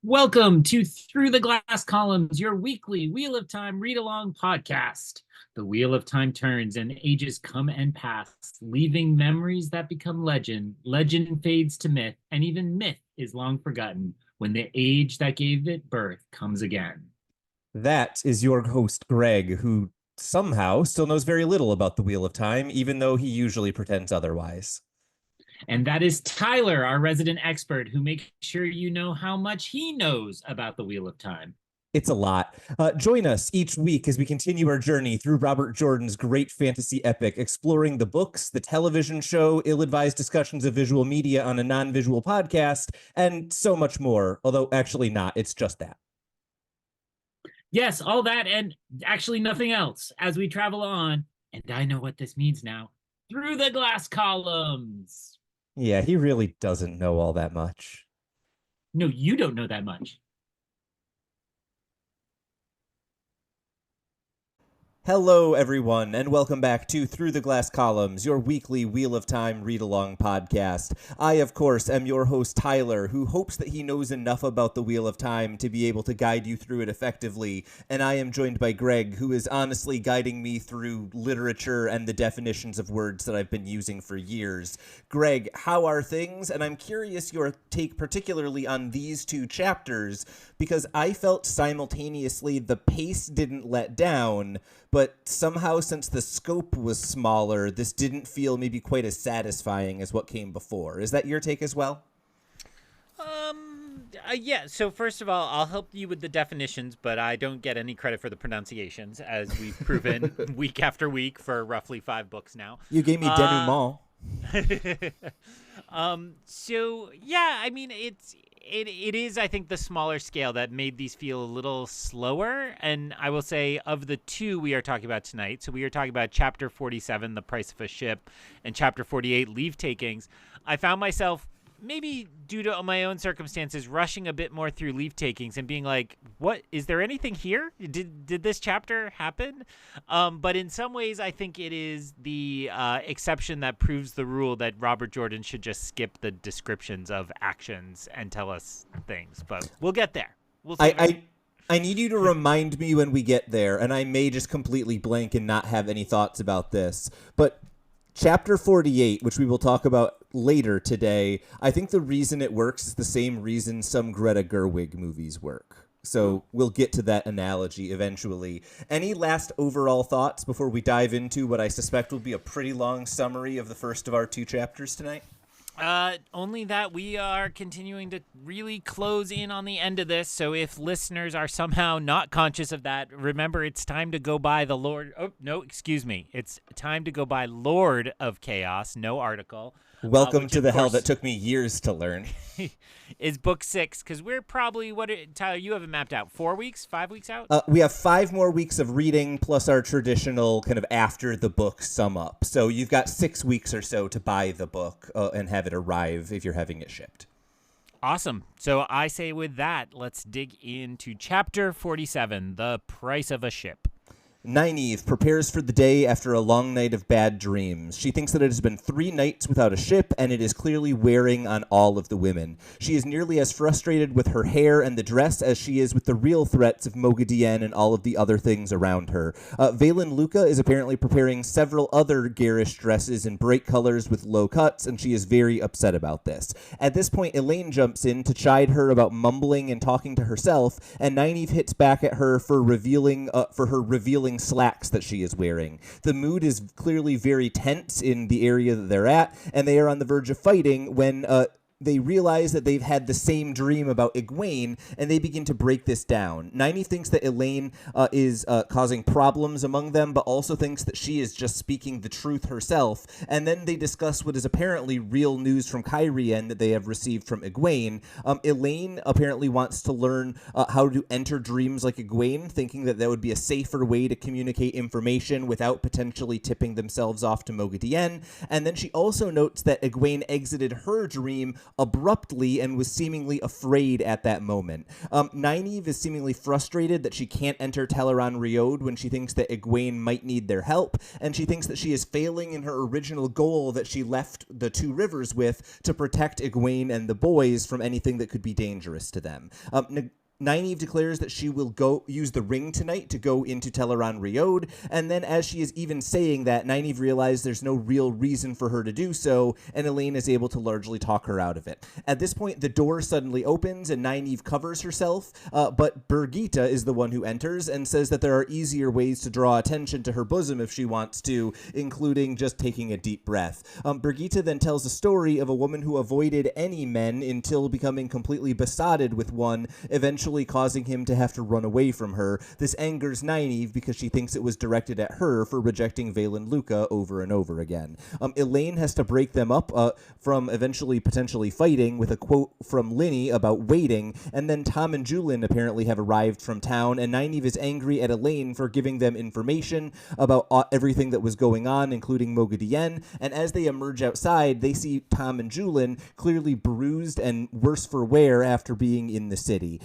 Welcome to Through the Glass Columns, your weekly Wheel of Time read along podcast. The Wheel of Time turns and ages come and pass, leaving memories that become legend. Legend fades to myth, and even myth is long forgotten when the age that gave it birth comes again. That is your host, Greg, who somehow still knows very little about the Wheel of Time, even though he usually pretends otherwise. And that is Tylor, our resident expert, who makes sure you know how much he knows about the Wheel of Time. It's a lot. Join us each week as we continue our journey through Robert Jordan's great fantasy epic, exploring the books, the television show, ill-advised discussions of visual media on a non-visual podcast, and so much more. Although actually not, it's just that. Yes, all that and actually nothing else as we travel on, and I know what this means now, through the glass columns. Yeah, he really doesn't know all that much. No, you don't know that much. Hello, everyone, and welcome back to Through the Glass Columns, your weekly Wheel of Time read-along podcast. I, of course, am your host, Tylor, who hopes that he knows enough about the Wheel of Time to be able to guide you through it effectively, and I am joined by Greg, who is honestly guiding me through literature and the definitions of words that I've been using for years. Greg, how are things? And I'm curious your take particularly on these two chapters, because I felt simultaneously the pace didn't let down, but somehow, since the scope was smaller, this didn't feel maybe quite as satisfying as what came before. Is that your take as well? Yeah, so first of all, I'll help you with the definitions, but I don't get any credit for the pronunciations, as we've proven week after week for roughly 5 books now. You gave me denouement. So yeah, I mean, it is, I think, the smaller scale that made these feel a little slower. And I will say, of the two we are talking about tonight, so we are talking about chapter 47, The Price of a Ship, and chapter 48, Leavetakings. I found myself, maybe due to my own circumstances, rushing a bit more through Leavetakings and being like, what, is there anything here? Did this chapter happen? But in some ways, I think it is the exception that proves the rule that Robert Jordan should just skip the descriptions of actions and tell us things. But we'll get there. We'll see. I need you to remind me when we get there, and I may just completely blank and not have any thoughts about this, but Chapter 48, which we will talk about later today, I think the reason it works is the same reason some Greta Gerwig movies work. So we'll get to that analogy eventually. Any last overall thoughts before we dive into what I suspect will be a pretty long summary of the first of our 2 chapters tonight? Only that we are continuing to really close in on the end of this. So if listeners are somehow not conscious of that, remember it's time to go by the Lord. Oh, no, excuse me. It's time to go by Lord of Chaos. No article. Welcome to the hell that took me years to learn. Is book 6, because we're probably, Tyler, you have it mapped out, 4 weeks, 5 weeks out? We have 5 more weeks of reading plus our traditional kind of after the book sum up. So you've got 6 weeks or so to buy the book and have it arrive if you're having it shipped. Awesome. So I say with that, let's dig into chapter 47, The Price of a Ship. Nynaeve prepares for the day after a long night of bad dreams. She thinks that it has been 3 nights without a ship, and it is clearly wearing on all of the women. She is nearly as frustrated with her hair and the dress as she is with the real threats of Moghedien and all of the other things around her. Valen Luca is apparently preparing several other garish dresses in bright colors with low cuts, and she is very upset about this. At this point, Elaine jumps in to chide her about mumbling and talking to herself, and Nynaeve hits back at her for her revealing slacks that she is wearing. The mood is clearly very tense in the area that they're at, and they are on the verge of fighting when they realize that they've had the same dream about Egwene, and they begin to break this down. Nynaeve thinks that Elaine is causing problems among them, but also thinks that she is just speaking the truth herself. And then they discuss what is apparently real news from Cairhien that they have received from Egwene. Elaine apparently wants to learn how to enter dreams like Egwene, thinking that would be a safer way to communicate information without potentially tipping themselves off to Moghedien. And then she also notes that Egwene exited her dream abruptly and was seemingly afraid at that moment. Nynaeve is seemingly frustrated that she can't enter Teleron Riod when she thinks that Egwene might need their help, and she thinks that she is failing in her original goal that she left the Two Rivers with to protect Egwene and the boys from anything that could be dangerous to them. Nynaeve declares that she will go use the ring tonight to go into Teleron Riod, and then as she is even saying that, Nynaeve realizes there's no real reason for her to do so, and Elaine is able to largely talk her out of it. At this point, the door suddenly opens, and Nynaeve covers herself, but Birgitte is the one who enters and says that there are easier ways to draw attention to her bosom if she wants to, including just taking a deep breath. Birgitte then tells a story of a woman who avoided any men until becoming completely besotted with one, eventually causing him to have to run away from her. This angers Nynaeve because she thinks it was directed at her for rejecting Valen Luca over and over again. Elaine has to break them up from eventually potentially fighting with a quote from Linny about waiting, and then Tom and Julian apparently have arrived from town, and Nynaeve is angry at Elaine for giving them information about everything that was going on, including Mogadien, and as they emerge outside, they see Tom and Julian clearly bruised and worse for wear after being in the city.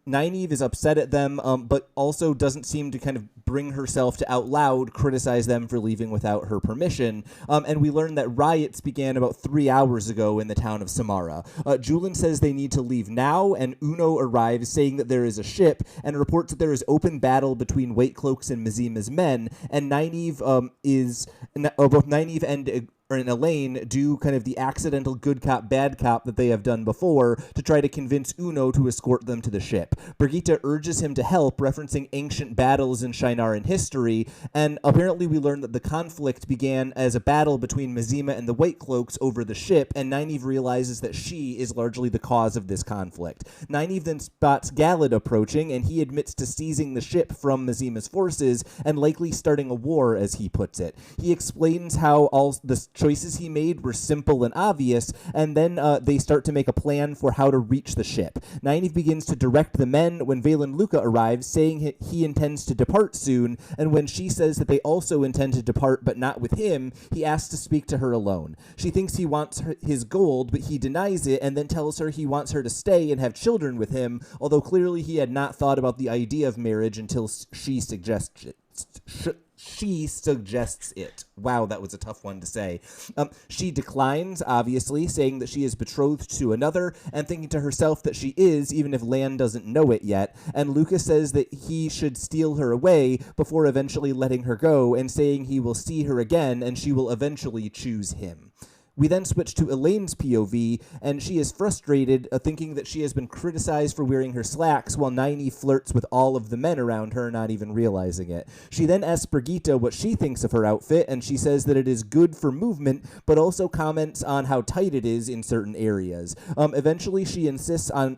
Nynaeve is upset at them, but also doesn't seem to kind of bring herself to out loud criticize them for leaving without her permission. And we learn that riots began about 3 hours ago in the town of Samara. Julian says they need to leave now, and Uno arrives saying that there is a ship and reports that there is open battle between White Cloaks and Mazima's men. And Nynaeve both Nynaeve and Elaine do kind of the accidental good cop, bad cop that they have done before to try to convince Uno to escort them to the ship. Birgitte urges him to help, referencing ancient battles in Shienaran history, and apparently we learn that the conflict began as a battle between Mazima and the White Cloaks over the ship, and Nynaeve realizes that she is largely the cause of this conflict. Nynaeve then spots Galad approaching, and he admits to seizing the ship from Mazima's forces and likely starting a war, as he puts it. He explains how all the choices he made were simple and obvious, and then they start to make a plan for how to reach the ship. Nynaeve begins to direct the men when Valen Luca arrives, saying he intends to depart soon, and when she says that they also intend to depart but not with him, he asks to speak to her alone. She thinks he wants his gold, but he denies it and then tells her he wants her to stay and have children with him, although clearly he had not thought about the idea of marriage until she suggests it. She suggests it. Wow, that was a tough one to say. She declines, obviously, saying that she is betrothed to another, and thinking to herself that she is, even if Lan doesn't know it yet. And Lucas says that he should steal her away before eventually letting her go, and saying he will see her again, and she will eventually choose him. We then switch to Elaine's POV, and she is frustrated, thinking that she has been criticized for wearing her slacks while Nynaeve flirts with all of the men around her, not even realizing it. She then asks Birgitte what she thinks of her outfit, and she says that it is good for movement, but also comments on how tight it is in certain areas. Eventually, she insists on,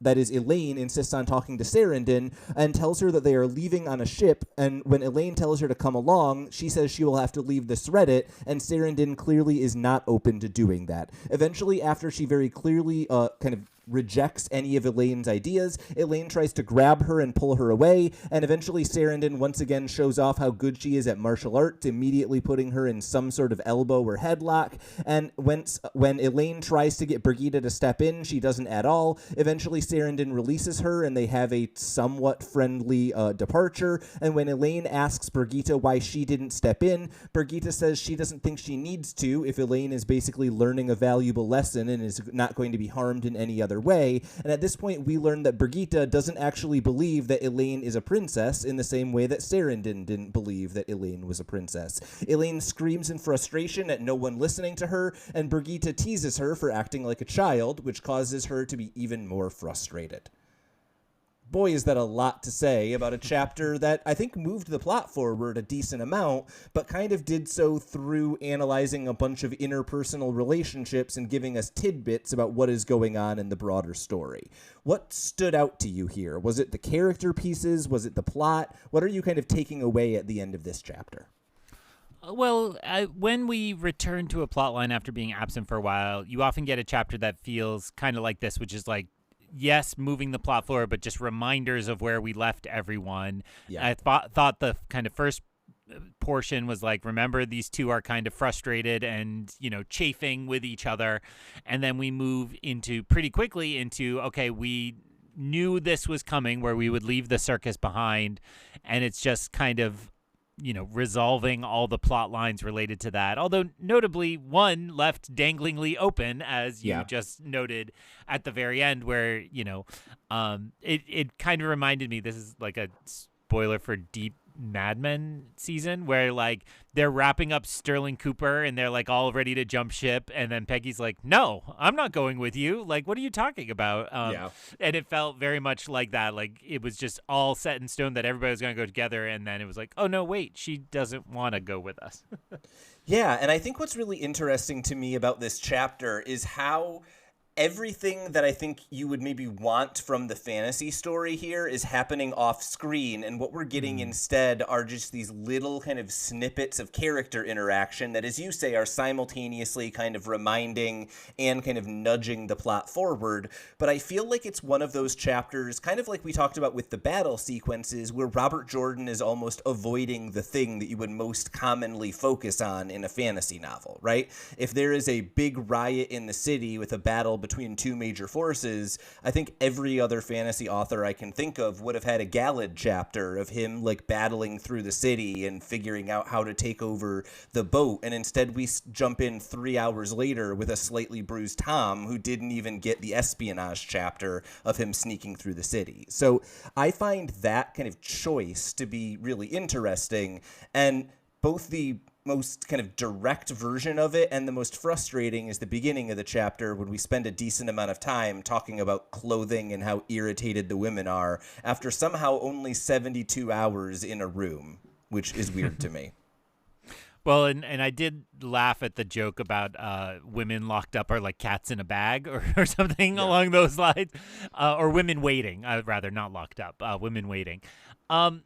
Elaine insists on talking to Sarandon and tells her that they are leaving on a ship, and when Elaine tells her to come along, she says she will have to leave the Sreddit, and Sarandon clearly is not open to doing that. Eventually, after she very clearly kind of rejects any of Elaine's ideas, Elaine tries to grab her and pull her away, and eventually Sarandon once again shows off how good she is at martial arts, immediately putting her in some sort of elbow or headlock, and when Elaine tries to get Birgitte to step in, she doesn't at all. Eventually Sarandon releases her, and they have a somewhat friendly departure, and when Elaine asks Birgitte why she didn't step in, Birgitte says she doesn't think she needs to if Elaine is basically learning a valuable lesson and is not going to be harmed in any other way. And at this point, we learn that Birgitte doesn't actually believe that Elaine is a princess in the same way that Sarandon didn't believe that Elaine was a princess. Elaine screams in frustration at no one listening to her, and Birgitte teases her for acting like a child, which causes her to be even more frustrated. Boy, is that a lot to say about a chapter that I think moved the plot forward a decent amount, but kind of did so through analyzing a bunch of interpersonal relationships and giving us tidbits about what is going on in the broader story. What stood out to you here? Was it the character pieces? Was it the plot? What are you kind of taking away at the end of this chapter? Well, when we return to a plot line after being absent for a while, you often get a chapter that feels kind of like this, which is like, yes, moving the plot forward, but just reminders of where we left everyone. Yeah. I thought the kind of first portion was like, remember, these two are kind of frustrated and, chafing with each other. And then we move into pretty quickly into, okay, we knew this was coming where we would leave the circus behind. And it's just kind of, resolving all the plot lines related to that. Although notably, one left danglingly open, as you just noted at the very end, where, it kind of reminded me, this is like a spoiler for Deep Mad Men season, where like they're wrapping up Sterling Cooper and they're like all ready to jump ship, and then Peggy's like, no, I'm not going with you, like, what are you talking about? And it felt very much like that, like it was just all set in stone that everybody was going to go together, and then it was like, oh no, wait, she doesn't want to go with us. Yeah, and I think what's really interesting to me about this chapter is how everything that I think you would maybe want from the fantasy story here is happening off screen, and what we're getting instead are just these little kind of snippets of character interaction that, as you say, are simultaneously kind of reminding and kind of nudging the plot forward. But I feel like it's one of those chapters, kind of like we talked about with the battle sequences, where Robert Jordan is almost avoiding the thing that you would most commonly focus on in a fantasy novel, right? If there is a big riot in the city with a battle between two major forces, I think every other fantasy author I can think of would have had a Galad chapter of him like battling through the city and figuring out how to take over the boat. And instead we jump in 3 hours later with a slightly bruised Tom who didn't even get the espionage chapter of him sneaking through the city. So I find that kind of choice to be really interesting, and both the most kind of direct version of it and the most frustrating is the beginning of the chapter, when we spend a decent amount of time talking about clothing and how irritated the women are after somehow only 72 hours in a room, which is weird to me. Well, and I did laugh at the joke about women locked up are like cats in a bag or something along those lines, or women waiting, rather, not locked up, women waiting. And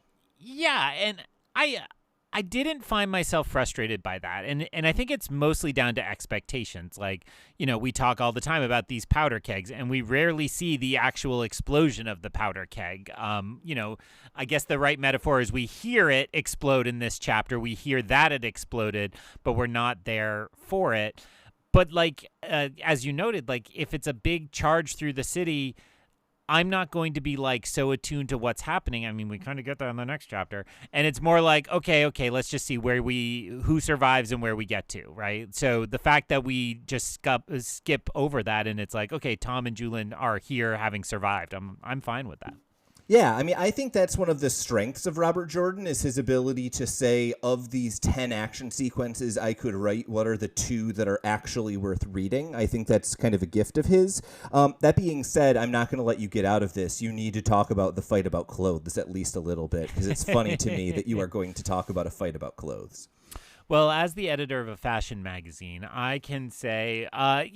I didn't find myself frustrated by that. And I think it's mostly down to expectations. Like, we talk all the time about these powder kegs, and we rarely see the actual explosion of the powder keg. I guess the right metaphor is we hear it explode in this chapter. We hear that it exploded, but we're not there for it. But like, as you noted, like if it's a big charge through the city, I'm not going to be like so attuned to what's happening. I mean, we kind of get that in the next chapter, and it's more like, okay, let's just see who survives and where we get to, right? So the fact that we just skip over that, and it's like, okay, Tom and Julian are here having survived. I'm fine with that. Yeah, I mean, I think that's one of the strengths of Robert Jordan is his ability to say, of these 10 action sequences I could write, what are the 2 that are actually worth reading? I think that's kind of a gift of his. That being said, I'm not going to let you get out of this. You need to talk about the fight about clothes at least a little bit, because it's funny to me that you are going to talk about a fight about clothes. Well, as the editor of a fashion magazine, I can say, to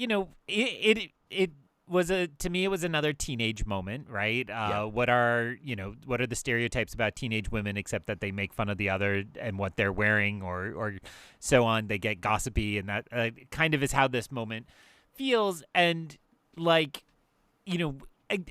me it was another teenage moment, right? What are the stereotypes about teenage women, except that they make fun of the other and what they're wearing or so on. They get gossipy, and that kind of is how this moment feels. And like,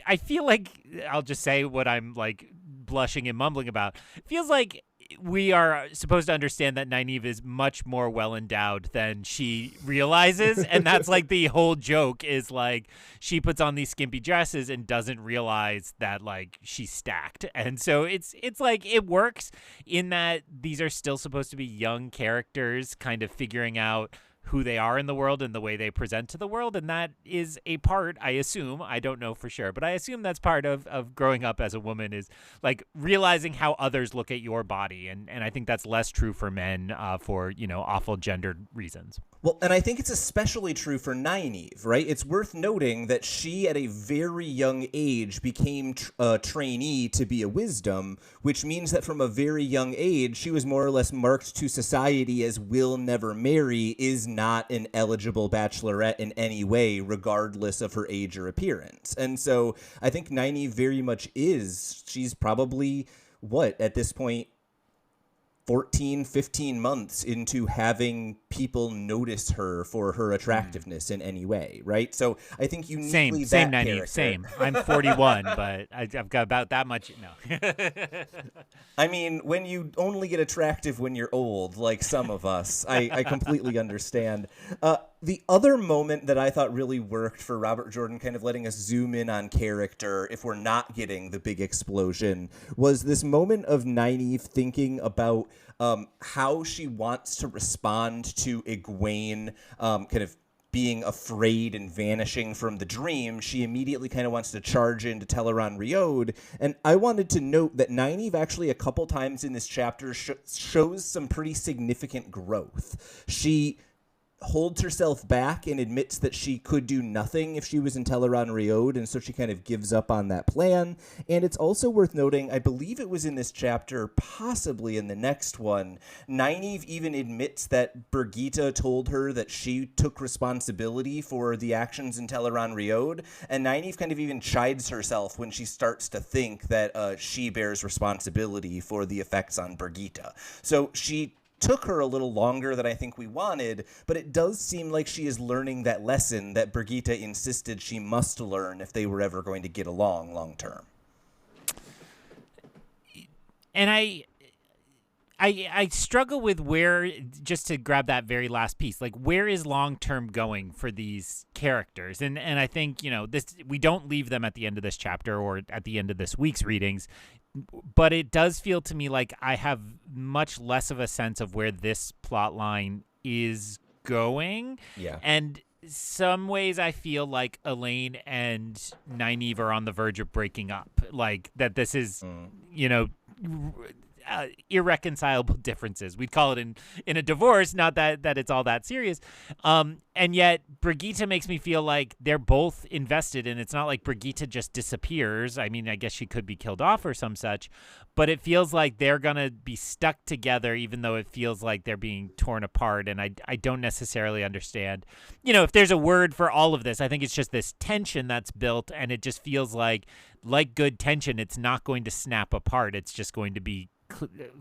I feel like, I'll just say what I'm like blushing and mumbling about. It feels like we are supposed to understand that Nynaeve is much more well endowed than she realizes, and that's like the whole joke is like she puts on these skimpy dresses and doesn't realize that like she's stacked. And so it's like it works in that these are still supposed to be young characters kind of figuring out who they are in the world and the way they present to the world. And that is a part, I assume, I don't know for sure, but I assume that's part of growing up as a woman, is like realizing how others look at your body. And I think that's less true for men for, awful gendered reasons. Well, and I think it's especially true for Nynaeve, right? It's worth noting that she, at a very young age, became a trainee to be a wisdom, which means that from a very young age, she was more or less marked to society as will never marry, is not an eligible bachelorette in any way, regardless of her age or appearance. And so I think Nynaeve very much is. She's probably, at this point, 14, 15 months into having people notice her for her attractiveness in any way, right? So I think uniquely same, that Nynaeve, character. same. I'm 41, but I've got about that much. No. I mean, when you only get attractive when you're old, like some of us, I completely understand. The other moment that I thought really worked for Robert Jordan kind of letting us zoom in on character if we're not getting the big explosion was this moment of Nynaeve thinking about how she wants to respond to Egwene kind of being afraid and vanishing from the dream. She immediately kind of wants to charge into Teleron Riode. And I wanted to note that Nynaeve actually a couple times in this chapter shows some pretty significant growth. She holds herself back and admits that she could do nothing if she was in Teleron Riode, and so she kind of gives up on that plan. And it's also worth noting, I believe it was in this chapter, possibly in the next one, Nynaeve even admits that Birgitte told her that she took responsibility for the actions in Teleron Riode, and Nynaeve kind of even chides herself when she starts to think that she bears responsibility for the effects on Birgitte. So she took her a little longer than I think we wanted, but it does seem like she is learning that lesson that Birgitte insisted she must learn if they were ever going to get along long term. And I struggle with where, just to grab that very last piece, like where is long term going for these characters? And I think, this, we don't leave them at the end of this chapter or at the end of this week's readings. But it does feel to me like I have much less of a sense of where this plot line is going. Yeah. And some ways I feel like Elaine and Nynaeve are on the verge of breaking up. Like that this is, irreconcilable differences. We'd call it in a divorce, not that it's all that serious. And yet Birgitte makes me feel like they're both invested, and it's not like Birgitte just disappears. I mean, I guess she could be killed off or some such, but it feels like they're going to be stuck together, even though it feels like they're being torn apart. And I don't necessarily understand, if there's a word for all of this, I think it's just this tension that's built, and it just feels like good tension, it's not going to snap apart. It's just going to be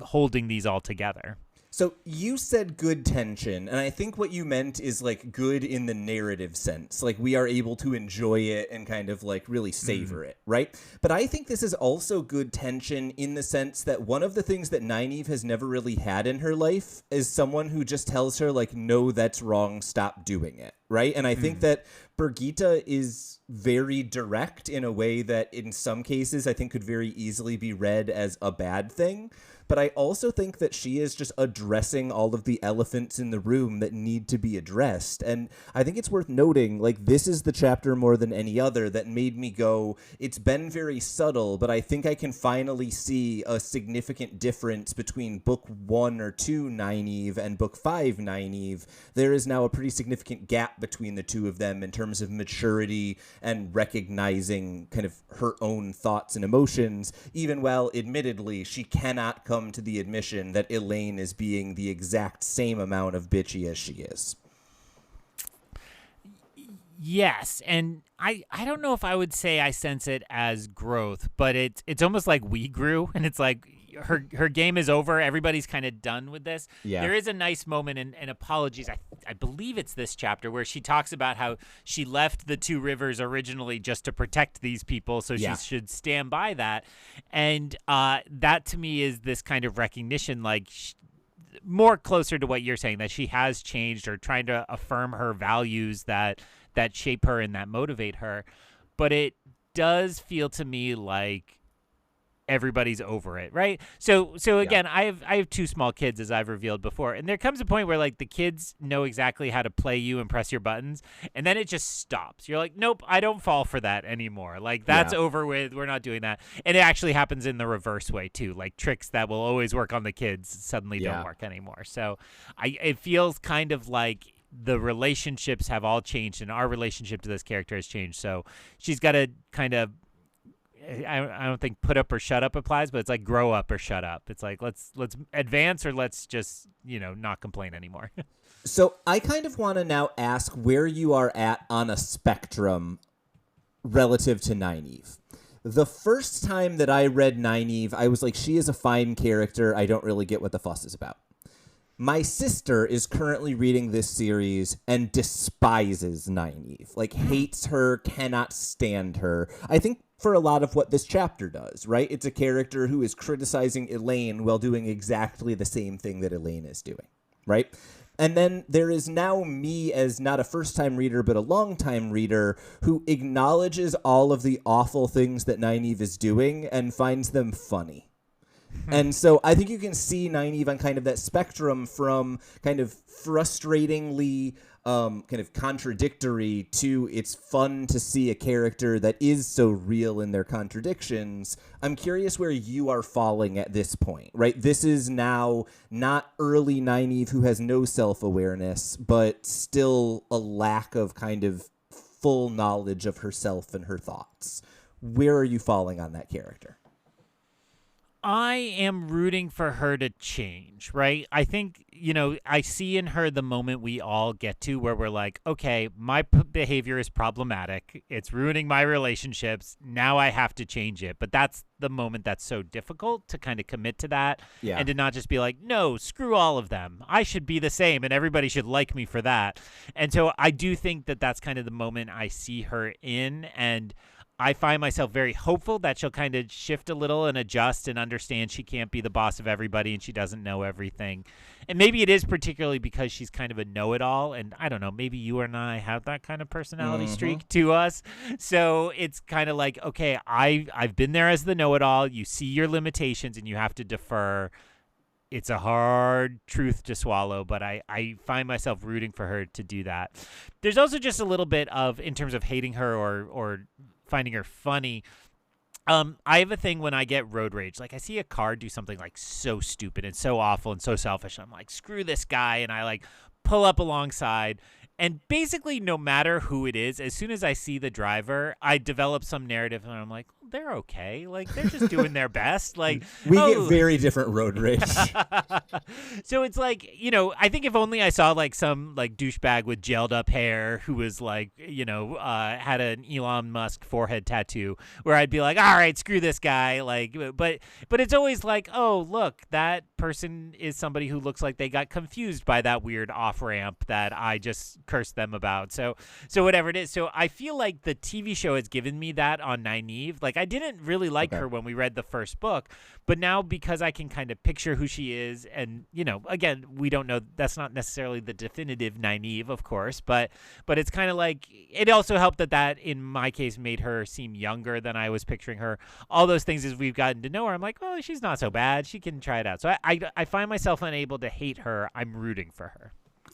holding these all together. So you said good tension, and I think what you meant is like good in the narrative sense. Like we are able to enjoy it and kind of like really savor it, right? But I think this is also good tension in the sense that one of the things that Nynaeve has never really had in her life is someone who just tells her like, no, that's wrong, stop doing it, right? And I think that Birgitte is very direct in a way that in some cases I think could very easily be read as a bad thing. But I also think that she is just addressing all of the elephants in the room that need to be addressed. And I think it's worth noting, like, this is the chapter more than any other that made me go, it's been very subtle, but I think I can finally see a significant difference between book 1 or 2 Nynaeve and book 5 Nynaeve. There is now a pretty significant gap between the two of them in terms of maturity and recognizing kind of her own thoughts and emotions, even while admittedly she cannot come to the admission that Elaine is being the exact same amount of bitchy as she is. Yes, and I don't know if I would say I sense it as growth, but it's almost like we grew, and it's like her game is over. Everybody's kind of done with this. Yeah. There is a nice moment in Apologies. I believe it's this chapter where she talks about how she left the Two Rivers originally just to protect these people, so she should stand by that. And that to me is this kind of recognition, like more closer to what you're saying, that she has changed or trying to affirm her values that shape her and that motivate her. But it does feel to me like everybody's over it, right? So again, I have two small kids, as I've revealed before, and there comes a point where like the kids know exactly how to play you and press your buttons, and then it just stops. You're like, nope, I don't fall for that anymore. Like that's over with. We're not doing that. And it actually happens in the reverse way too. Like tricks that will always work on the kids suddenly don't work anymore. So it feels kind of like the relationships have all changed, and our relationship to this character has changed. So she's got to kind of, I don't think put up or shut up applies, but it's like grow up or shut up. It's like let's advance or let's just not complain anymore. So I kind of want to now ask where you are at on a spectrum relative to Nynaeve. The first time that I read Nynaeve, I was like, she is a fine character. I don't really get what the fuss is about. My sister is currently reading this series and despises Nynaeve, like hates her, cannot stand her. I think for a lot of what this chapter does, right? It's a character who is criticizing Elaine while doing exactly the same thing that Elaine is doing, right? And then there is now me as not a first-time reader, but a long-time reader who acknowledges all of the awful things that Nynaeve is doing and finds them funny. And so I think you can see Nynaeve on kind of that spectrum from kind of frustratingly kind of contradictory to it's fun to see a character that is so real in their contradictions. I'm curious where you are falling at this point, right? This is now not early Nynaeve who has no self-awareness, but still a lack of kind of full knowledge of herself and her thoughts. Where are you falling on that character? I am rooting for her to change, right? I think, I see in her the moment we all get to where we're like, okay, my behavior is problematic. It's ruining my relationships. Now I have to change it. But that's the moment that's so difficult to kind of commit to that and to not just be like, no, screw all of them. I should be the same and everybody should like me for that. And so I do think that that's kind of the moment I see her in, and I find myself very hopeful that she'll kind of shift a little and adjust and understand she can't be the boss of everybody and she doesn't know everything. And maybe it is particularly because she's kind of a know-it-all. And I don't know, maybe you and I have that kind of personality streak to us. So it's kind of like, okay, I've been there as the know-it-all. You see your limitations and you have to defer. It's a hard truth to swallow, but I find myself rooting for her to do that. There's also just a little bit of, in terms of hating her or finding her funny, I have a thing when I get road rage. Like, I see a car do something like so stupid and so awful and so selfish. I'm like, screw this guy. And I like pull up alongside. And basically, no matter who it is, as soon as I see the driver, I develop some narrative and I'm like, well, they're okay. Like, they're just doing their best. Like, we get very different road rage. So it's like, I think if only I saw like some like douchebag with gelled up hair who was like, had an Elon Musk forehead tattoo, where I'd be like, all right, screw this guy. Like, but it's always like, oh, look, that person is somebody who looks like they got confused by that weird off ramp that I just cursed them about. So whatever it is. So I feel like the TV show has given me that on Nynaeve. Like, I didn't really like her when we read the first book, but now because I can kind of picture who she is, and again, we don't know, that's not necessarily the definitive Nynaeve, of course, but it's kind of like, it also helped that in my case made her seem younger than I was picturing her. All those things, as we've gotten to know her, I'm like, oh, she's not so bad. She can try it out. So I find myself unable to hate her. I'm rooting for her.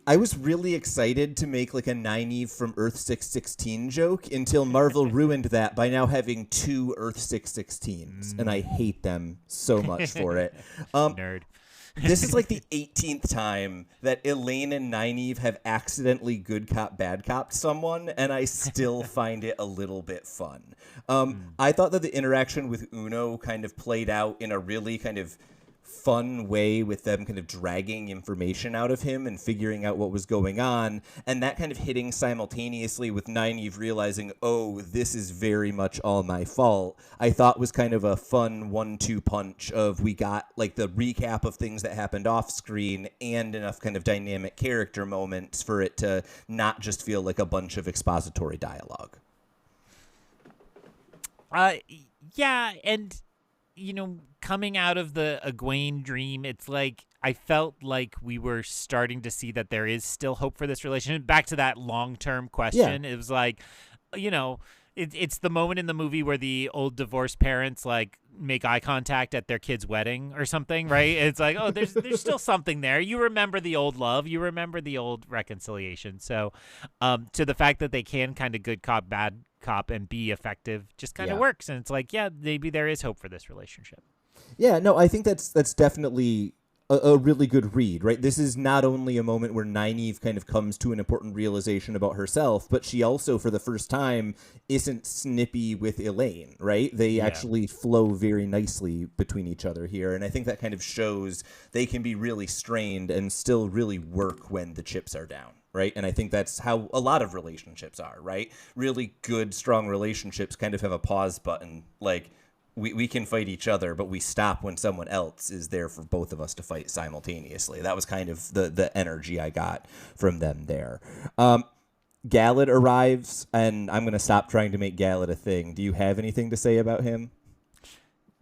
I was really excited to make like a Nynaeve from Earth 616 joke until Marvel ruined that by now having two Earth 616s, and I hate them so much for it. Nerd. This is like the 18th time that Elaine and Nynaeve have accidentally good cop, bad cop someone, and I still find it a little bit fun. I thought that the interaction with Uno kind of played out in a really kind of fun way, with them kind of dragging information out of him and figuring out what was going on, and that kind of hitting simultaneously with Nynaeve realizing, oh, this is very much all my fault, I thought was kind of a fun 1-2 punch of, we got like the recap of things that happened off screen and enough kind of dynamic character moments for it to not just feel like a bunch of expository dialogue. Yeah, and coming out of the Egwene dream, it's like I felt like we were starting to see that there is still hope for this relationship. Back to that long-term question, It was like, it's the moment in the movie where the old divorced parents like make eye contact at their kid's wedding or something, right? It's like, oh, there's still something there. You remember the old love, you remember the old reconciliation. So, to the fact that they can kind of good cop, bad cop and be effective just kind of works, and it's like, yeah, maybe there is hope for this relationship. Yeah, no, I think that's definitely a really good read, right? This is not only a moment where Nynaeve kind of comes to an important realization about herself, but she also, for the first time, isn't snippy with Elaine, right? They actually flow very nicely between each other here, and I think that kind of shows they can be really strained and still really work when the chips are down. right? And I think that's how a lot of relationships are, right? Really good, strong relationships kind of have a pause button. Like, we can fight each other, but we stop when someone else is there for both of us to fight simultaneously. That was kind of the energy I got from them there. Galad arrives, and I'm going to stop trying to make Galad a thing. Do you have anything to say about him?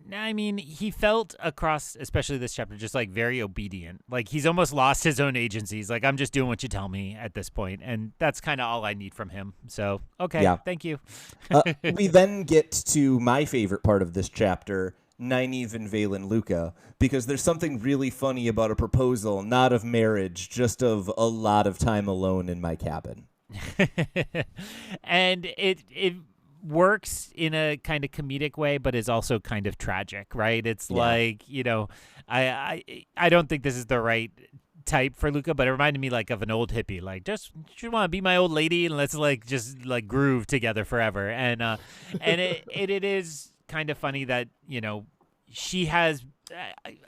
I mean, he felt across, especially this chapter, just like very obedient. Like he's almost lost his own agency. He's like, I'm just doing what you tell me at this point. And that's kind of all I need from him. So, okay, yeah. Thank you. We then get to my favorite part of this chapter, Nynaeve and Valen Luca, because there's something really funny about a proposal, not of marriage, just of a lot of time alone in my cabin. And it works in a kind of comedic way, but is also kind of tragic, right? It's like, you know, I don't think this is the right type for Luca, but it reminded me like of an old hippie, like just you want to be my old lady and let's like just like groove together forever. And it is kind of funny that, you know, she has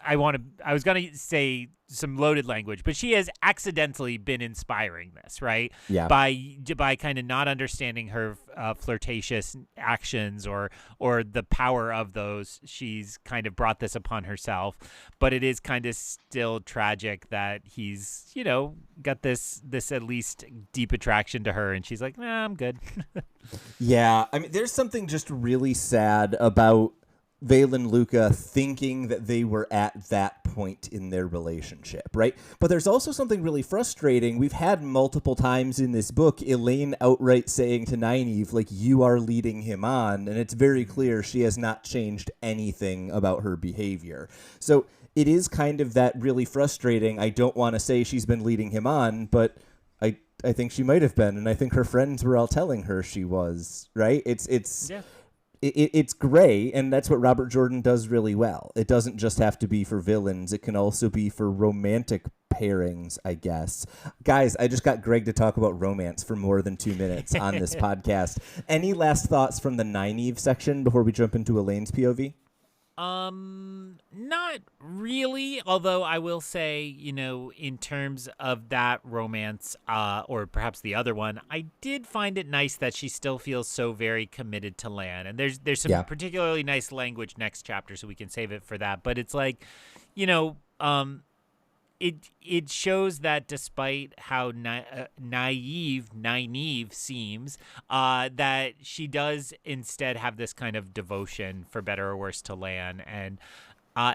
I was gonna say some loaded language, but she has accidentally been inspiring this, right? Yeah. By kind of not understanding her flirtatious actions or the power of those, she's kind of brought this upon herself. But it is kind of still tragic that he's, you know, got this at least deep attraction to her, and she's like, nah, I'm good. Yeah, I mean, there's something just really sad about Valen Luca thinking that they were at that point in their relationship, right? But there's also something really frustrating. We've had multiple times in this book Elaine outright saying to Nynaeve, like, you are leading him on, and it's very clear she has not changed anything about her behavior. So it is kind of that really frustrating. I don't want to say she's been leading him on, but I think she might have been, and I think her friends were all telling her she was, right? It's gray, and that's what Robert Jordan does really well. It doesn't just have to be for villains. It can also be for romantic pairings, I guess. Guys, I just got Greg to talk about romance for more than 2 minutes on this podcast. Any last thoughts from the Nynaeve section before we jump into Elaine's POV? Not really, although I will say, you know, in terms of that romance, or perhaps the other one, I did find it nice that she still feels so very committed to Lan. And there's some particularly nice language next chapter, so we can save it for that. But it's like, you know, it shows that despite how naive Nynaeve seems, that she does instead have this kind of devotion, for better or worse, to Lan. And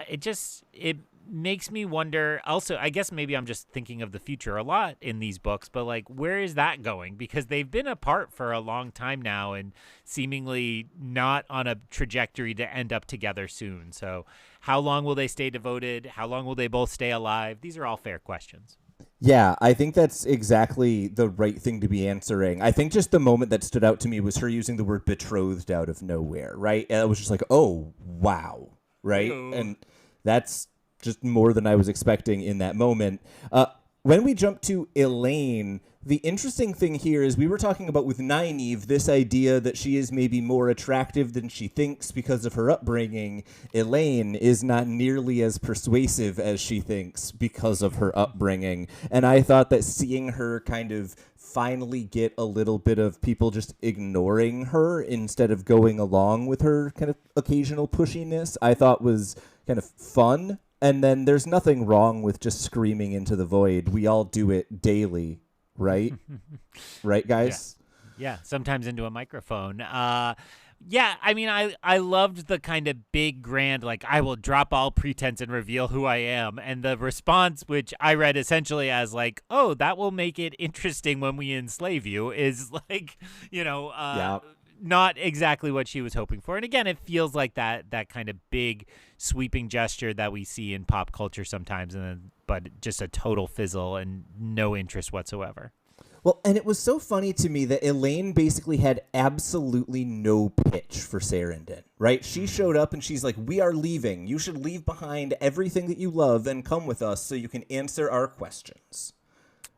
it makes me wonder. Also, I guess maybe I'm just thinking of the future a lot in these books, but like, where is that going? Because they've been apart for a long time now and seemingly not on a trajectory to end up together soon. So how long will they stay devoted? How long will they both stay alive? These are all fair questions. Yeah, I think that's exactly the right thing to be answering. I think just the moment that stood out to me was her using the word betrothed out of nowhere, right? And it was just like, oh, wow, right? Ew. And that's just more than I was expecting in that moment. When we jump to Elaine, the interesting thing here is we were talking about with Nynaeve this idea that she is maybe more attractive than she thinks because of her upbringing. Elaine is not nearly as persuasive as she thinks because of her upbringing. And I thought that seeing her kind of finally get a little bit of people just ignoring her instead of going along with her kind of occasional pushiness, I thought was kind of fun. And then there's nothing wrong with just screaming into the void. We all do it daily, right? Right, guys? Yeah, sometimes into a microphone. Yeah, I mean, I loved the kind of big, grand, like, I will drop all pretense and reveal who I am. And the response, which I read essentially as like, oh, that will make it interesting when we enslave you, is like, you know, not exactly what she was hoping for. And again, it feels like that kind of big sweeping gesture that we see in pop culture sometimes, but just a total fizzle and no interest whatsoever. Well, and it was so funny to me that Elaine basically had absolutely no pitch for Sarandon, right? She showed up and she's like, we are leaving. You should leave behind everything that you love and come with us so you can answer our questions.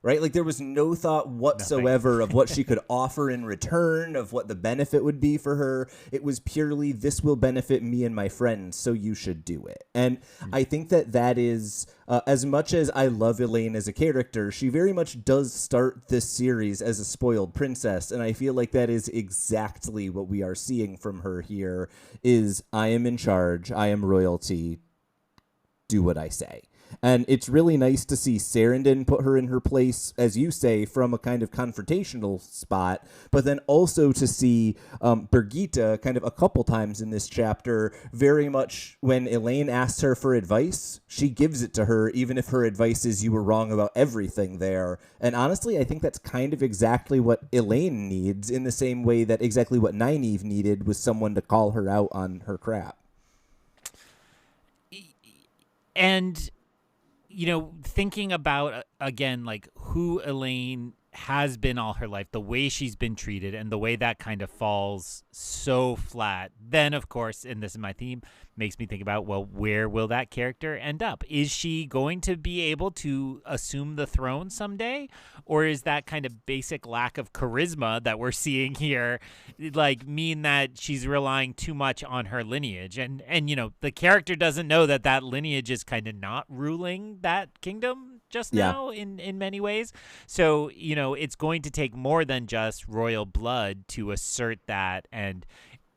right? Like there was no thought whatsoever of what she could offer in return, of what the benefit would be for her. It was purely, this will benefit me and my friends, so you should do it. And I think that is, as much as I love Elaine as a character, she very much does start this series as a spoiled princess. And I feel like that is exactly what we are seeing from her here is, I am in charge, I am royalty, do what I say. And it's really nice to see Sarandon put her in her place, as you say, from a kind of confrontational spot, but then also to see Birgitte kind of a couple times in this chapter, very much when Elaine asks her for advice, she gives it to her, even if her advice is you were wrong about everything there. And honestly, I think that's kind of exactly what Elaine needs, in the same way that exactly what Nynaeve needed was someone to call her out on her crap. And thinking about, again, like who Elaine has been all her life, the way she's been treated, and the way that kind of falls so flat, then, of course, and this is my theme, makes me think about, well, where will that character end up? Is she going to be able to assume the throne someday? Or is that kind of basic lack of charisma that we're seeing here, like, mean that she's relying too much on her lineage? And the character doesn't know that lineage is kind of not ruling that kingdom just now in many ways. So, it's going to take more than just royal blood to assert that. And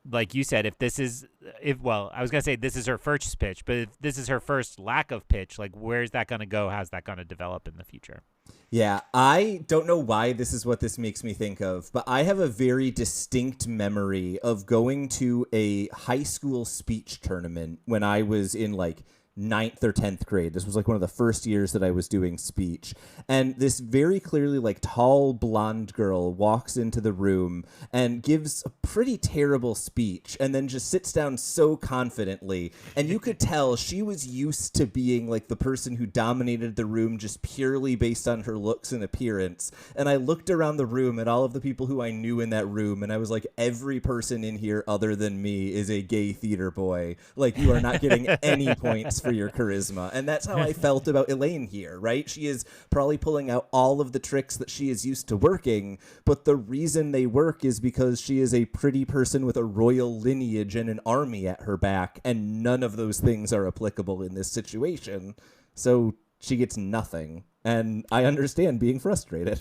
like you said, I was going to say this is her first pitch, but if this is her first lack of pitch, like where's that going to go? How's that going to develop in the future? Yeah, I don't know why this is what this makes me think of, but I have a very distinct memory of going to a high school speech tournament when I was in like 9th or 10th grade. This was like one of the first years that I was doing speech. And this very clearly like tall blonde girl walks into the room and gives a pretty terrible speech and then just sits down so confidently. And you could tell she was used to being like the person who dominated the room just purely based on her looks and appearance. And I looked around the room at all of the people who I knew in that room, and I was like, every person in here other than me is a gay theater boy. Like, you are not getting any points for your charisma. And that's how I felt about Elaine here, right? She is probably pulling out all of the tricks that she is used to working, but the reason they work is because she is a pretty person with a royal lineage and an army at her back, and none of those things are applicable in this situation. So she gets nothing. And I understand being frustrated.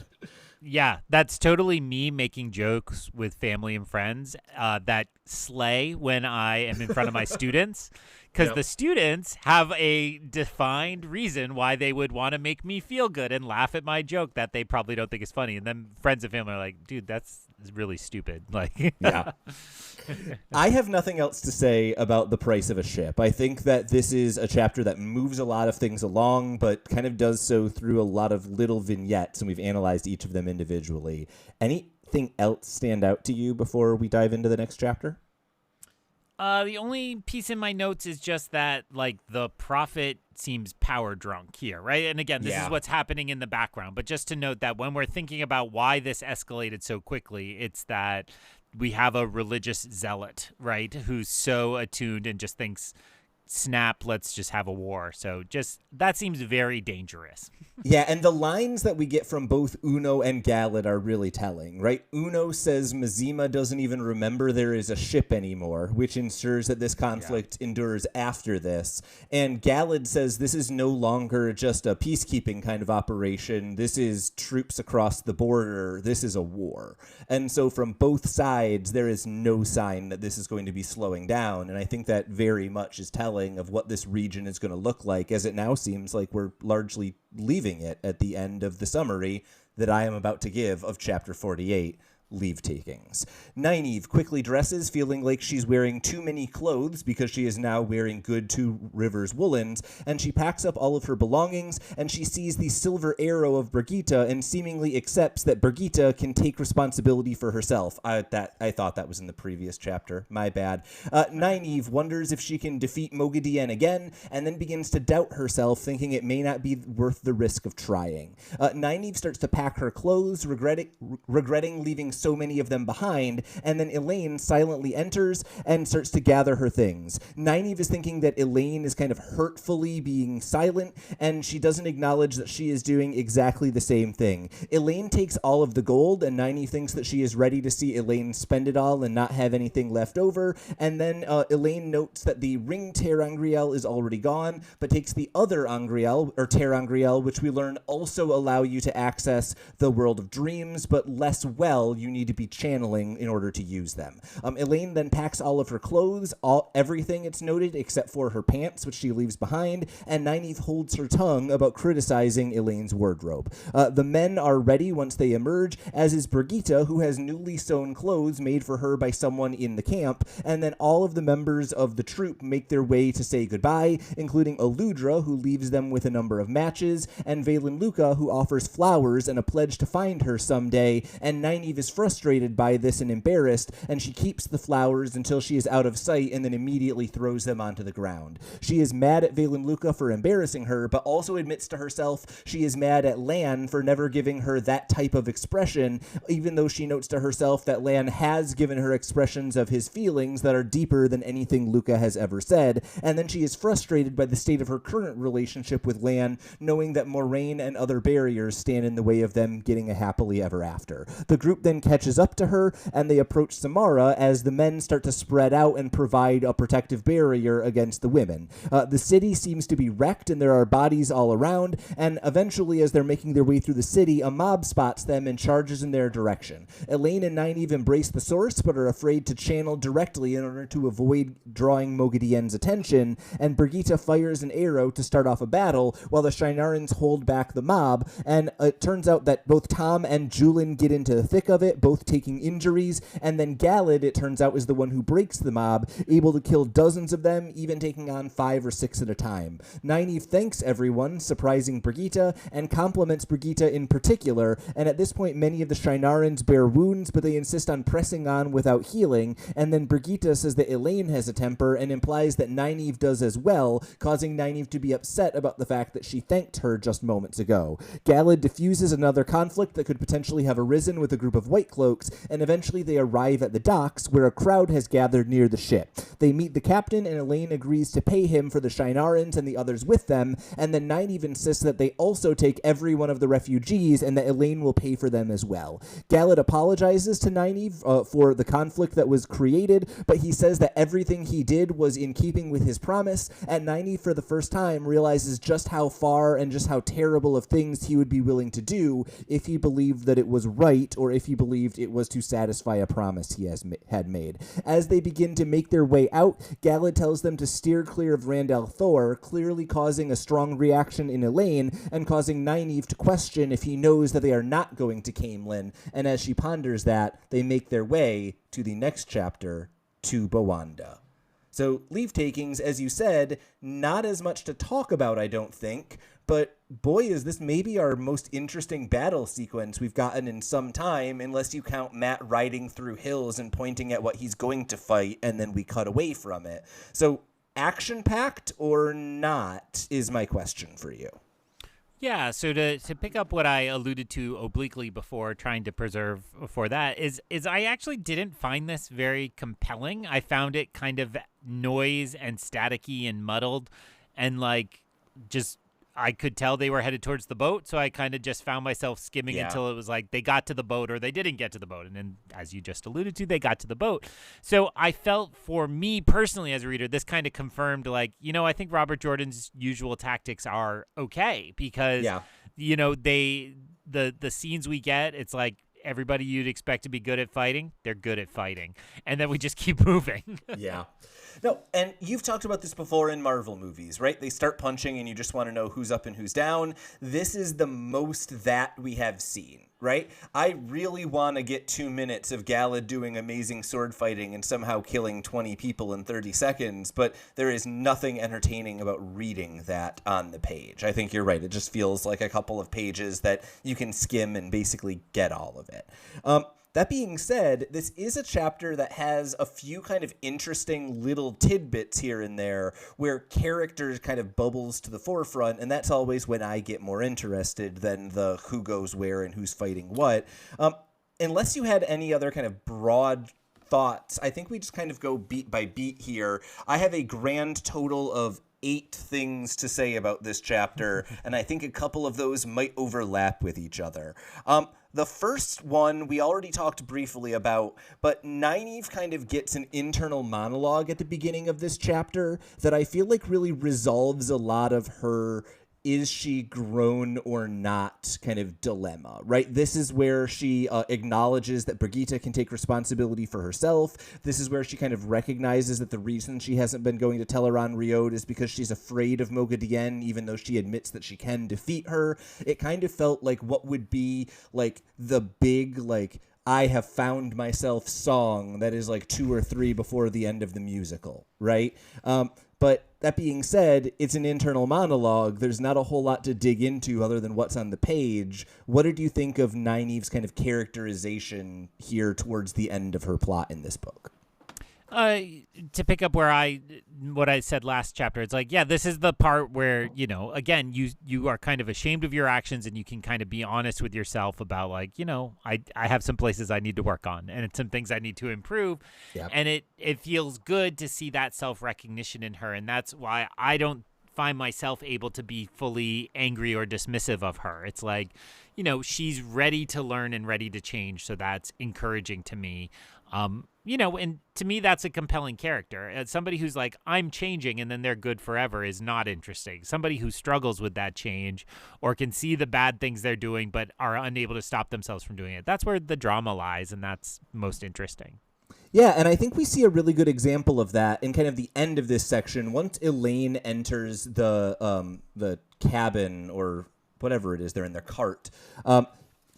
Yeah, that's totally me making jokes with family and friends that slay when I am in front of my students, because the students have a defined reason why they would want to make me feel good and laugh at my joke that they probably don't think is funny. And then friends and family are like, dude, that's really stupid. Like, yeah. I have nothing else to say about the price of a ship. I think that this is a chapter that moves a lot of things along, but kind of does so through a lot of little vignettes, and we've analyzed each of them individually. Anything else stand out to you before we dive into the next chapter? The only piece in my notes is just that, like, the prophet seems power drunk here, right? And again, this is what's happening in the background. But just to note that when we're thinking about why this escalated so quickly, it's that we have a religious zealot, right, who's so attuned and just thinks, snap, let's just have a war. So just that seems very dangerous. Yeah, and the lines that we get from both Uno and Galad are really telling, right? Uno says Mazima doesn't even remember there is a ship anymore, which ensures that this conflict endures after this. And Galad says this is no longer just a peacekeeping kind of operation. This is troops across the border. This is a war. And so from both sides, there is no sign that this is going to be slowing down. And I think that very much is telling of what this region is going to look like, as it now seems like we're largely leaving it at the end of the summary that I am about to give of chapter 48, Leavetakings. Nynaeve quickly dresses, feeling like she's wearing too many clothes because she is now wearing good Two Rivers woolens, and she packs up all of her belongings, and she sees the silver arrow of Birgitte and seemingly accepts that Birgitte can take responsibility for herself. I thought that was in the previous chapter. My bad. Nynaeve wonders if she can defeat Moghedien again, and then begins to doubt herself, thinking it may not be worth the risk of trying. Nynaeve starts to pack her clothes, regretting leaving so many of them behind, and then Elaine silently enters and starts to gather her things. Nynaeve is thinking that Elaine is kind of hurtfully being silent, and she doesn't acknowledge that she is doing exactly the same thing. Elaine takes all of the gold, and Nynaeve thinks that she is ready to see Elaine spend it all and not have anything left over, and then Elaine notes that the ring ter'angreal is already gone, but takes the other angreal, or ter'angreal, which we learn also allow you to access the world of dreams, but less well. You need to be channeling in order to use them. Elaine then packs all of her clothes, everything it's noted except for her pants, which she leaves behind, and Nynaeve holds her tongue about criticizing Elaine's wardrobe. The men are ready once they emerge, as is Birgitte, who has newly sewn clothes made for her by someone in the camp, and then all of the members of the troop make their way to say goodbye, including Eludra, who leaves them with a number of matches, and Valen Luca, who offers flowers and a pledge to find her someday, and Nynaeve is frustrated by this and embarrassed, and she keeps the flowers until she is out of sight and then immediately throws them onto the ground. She is mad at Valen Luca for embarrassing her, but also admits to herself she is mad at Lan for never giving her that type of expression, even though she notes to herself that Lan has given her expressions of his feelings that are deeper than anything Luca has ever said, and then she is frustrated by the state of her current relationship with Lan, knowing that Moraine and other barriers stand in the way of them getting a happily ever after. The group then catches up to her, and they approach Samara as the men start to spread out and provide a protective barrier against the women. The city seems to be wrecked, and there are bodies all around, and eventually, as they're making their way through the city, a mob spots them and charges in their direction. Elaine and Nynaeve embrace the source, but are afraid to channel directly in order to avoid drawing Mogedien's attention, and Birgitte fires an arrow to start off a battle, while the Shinarans hold back the mob, and it turns out that both Tom and Julin get into the thick of it, both taking injuries, and then Galad, it turns out, is the one who breaks the mob, able to kill dozens of them, even taking on 5 or 6 at a time. Nynaeve thanks everyone, surprising Birgitte, and compliments Birgitte in particular, and at this point many of the Shinarans bear wounds, but they insist on pressing on without healing, and then Birgitte says that Elaine has a temper and implies that Nynaeve does as well, causing Nynaeve to be upset about the fact that she thanked her just moments ago. Galad diffuses another conflict that could potentially have arisen with a group of White Cloaks, and eventually they arrive at the docks, where a crowd has gathered near the ship. They meet the captain, and Elaine agrees to pay him for the Shinarans and the others with them, and then Nynaeve insists that they also take every one of the refugees and that Elaine will pay for them as well. Galad apologizes to Nynaeve for the conflict that was created, but he says that everything he did was in keeping with his promise, and Nynaeve for the first time realizes just how far and just how terrible of things he would be willing to do if he believed that it was right, or if he believed it was to satisfy a promise he had made. As they begin to make their way out, Galad tells them to steer clear of Randall Thor, clearly causing a strong reaction in Elaine and causing Nynaeve to question if he knows that they are not going to Caemlyn, and as she ponders that, they make their way to the next chapter, to Bowanda. So, Leavetakings, as you said, not as much to talk about, I don't think, but boy, is this maybe our most interesting battle sequence we've gotten in some time, unless you count Matt riding through hills and pointing at what he's going to fight, and then we cut away from it. So, action-packed or not is my question for you. Yeah, so to pick up what I alluded to obliquely before, trying to preserve for that, is I actually didn't find this very compelling. I found it kind of noise and staticky and muddled, and like just I could tell they were headed towards the boat, so I kind of just found myself skimming until it was like they got to the boat or they didn't get to the boat. And then, as you just alluded to, they got to the boat. So I felt, for me personally as a reader, this kind of confirmed, like, I think Robert Jordan's usual tactics are okay because, the scenes we get, it's like everybody you'd expect to be good at fighting, they're good at fighting. And then we just keep moving. Yeah. No, and you've talked about this before in Marvel movies, right? They start punching and you just want to know who's up and who's down. This is the most that we have seen, right? I really want to get 2 minutes of Galad doing amazing sword fighting and somehow killing 20 people in 30 seconds, but there is nothing entertaining about reading that on the page. I think you're right. It just feels like a couple of pages that you can skim and basically get all of it. That being said, this is a chapter that has a few kind of interesting little tidbits here and there where characters kind of bubbles to the forefront, and that's always when I get more interested than the who goes where and who's fighting what. unless you had any other kind of broad thoughts, I think we just kind of go beat by beat here. I have a grand total of 8 things to say about this chapter, and I think a couple of those might overlap with each other. The first one we already talked briefly about, but Nynaeve kind of gets an internal monologue at the beginning of this chapter that I feel like really resolves a lot of her is she grown or not kind of dilemma, right? This is where she acknowledges that Birgitte can take responsibility for herself. This is where she kind of recognizes that the reason she hasn't been going to Teleron Riod is because she's afraid of Mogadien, even though she admits that she can defeat her. It kind of felt like what would be like the big, like, I have found myself song that is like 2 or 3 before the end of the musical, right? But that being said, it's an internal monologue. There's not a whole lot to dig into other than what's on the page. What did you think of Nynaeve's kind of characterization here towards the end of her plot in this book? To pick up what I said last chapter, it's like, yeah, this is the part where, again, you are kind of ashamed of your actions, and you can kind of be honest with yourself about, like, I have some places I need to work on, and it's some things I need to improve. Yep. And it feels good to see that self-recognition in her, and that's why I don't find myself able to be fully angry or dismissive of her. It's like, she's ready to learn and ready to change, so that's encouraging to me. And to me, that's a compelling character. Somebody who's like, I'm changing, and then they're good forever is not interesting. Somebody who struggles with that change or can see the bad things they're doing but are unable to stop themselves from doing it. That's where the drama lies, and that's most interesting. Yeah, and I think we see a really good example of that in kind of the end of this section. Once Elaine enters the cabin or whatever it is, they're in their cart.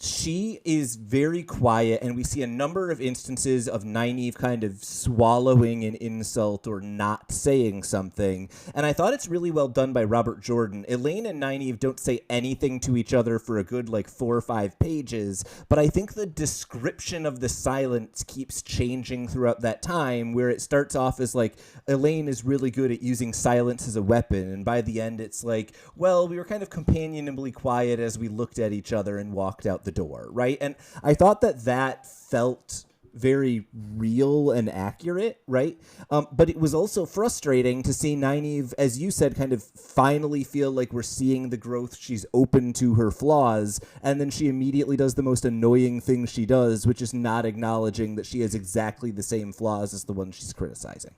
She is very quiet, and we see a number of instances of Nynaeve kind of swallowing an insult or not saying something. And I thought it's really well done by Robert Jordan. Elaine and Nynaeve don't say anything to each other for a good 4 or 5 pages, but I think the description of the silence keeps changing throughout that time, where it starts off as like Elaine is really good at using silence as a weapon, and by the end it's like, well, we were kind of companionably quiet as we looked at each other and walked out the door, right? And I thought that felt very real and accurate, right? But it was also frustrating to see Nynaeve, as you said, kind of finally feel like we're seeing the growth. She's open to her flaws, and then she immediately does the most annoying thing she does, which is not acknowledging that she has exactly the same flaws as the one she's criticizing.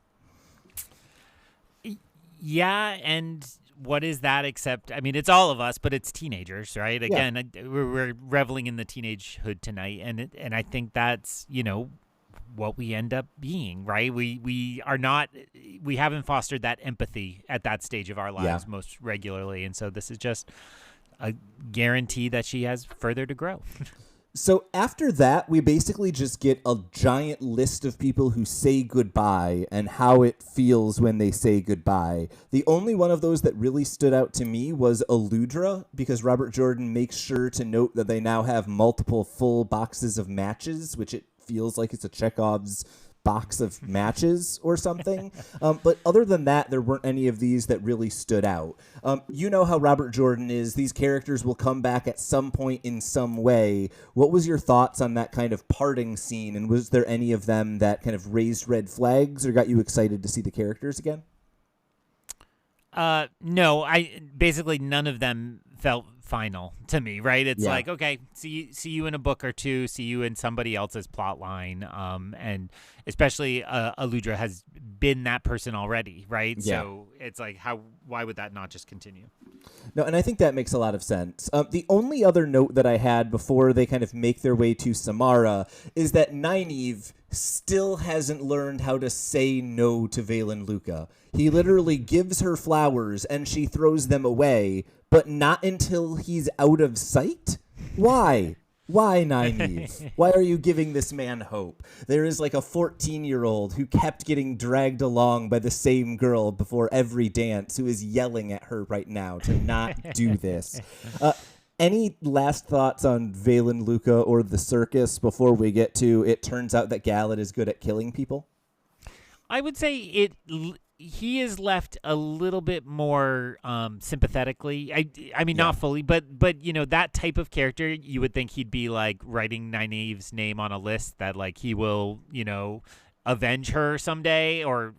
Yeah, and what is that except, I mean, it's all of us, but it's teenagers, right? Again, yeah. We're reveling in the teenagehood tonight, and I think that's, what we end up being, right? We haven't fostered that empathy at that stage of our lives most regularly, and so this is just a guarantee that she has further to grow. So after that, we basically just get a giant list of people who say goodbye and how it feels when they say goodbye. The only one of those that really stood out to me was Aludra, because Robert Jordan makes sure to note that they now have multiple full boxes of matches, which it feels like it's a Chekhov's box of matches or something. But other than that, there weren't any of these that really stood out. You know how Robert Jordan is. These characters will come back at some point in some way. What was your thoughts on that kind of parting scene? And was there any of them that kind of raised red flags or got you excited to see the characters again? No, basically none of them felt final to me, right? It's like, okay, see you in a book or two, see you in somebody else's plot line, and especially Aludra has been that person already, right? Yeah. So it's like, why would that not just continue? No, and I think that makes a lot of sense. The only other note that I had before they kind of make their way to Samara is that Nynaeve still hasn't learned how to say no to Valen Luca. He literally gives her flowers and she throws them away, but not until he's out of sight? Why? Why, Nynaeve? Why are you giving this man hope? There is like a 14-year-old who kept getting dragged along by the same girl before every dance who is yelling at her right now to not do this. Any last thoughts on Valen Luca or the circus before we get to it turns out that Galad is good at killing people? I would say he is left a little bit more sympathetically. I mean, Yeah. not fully, but that type of character, you would think he'd be like writing Nynaeve's name on a list that like he will, avenge her someday or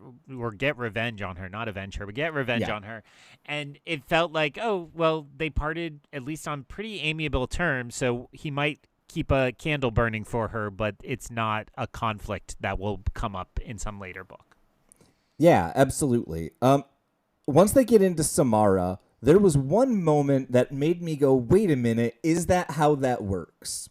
get revenge on her, not avenge her, but get revenge Yeah. on her. And it felt like, oh, well, they parted at least on pretty amiable terms, so he might keep a candle burning for her, but it's not a conflict that will come up in some later book. Yeah, absolutely. Once they get into Samara, there was one moment that made me go, wait a minute, is that how that works?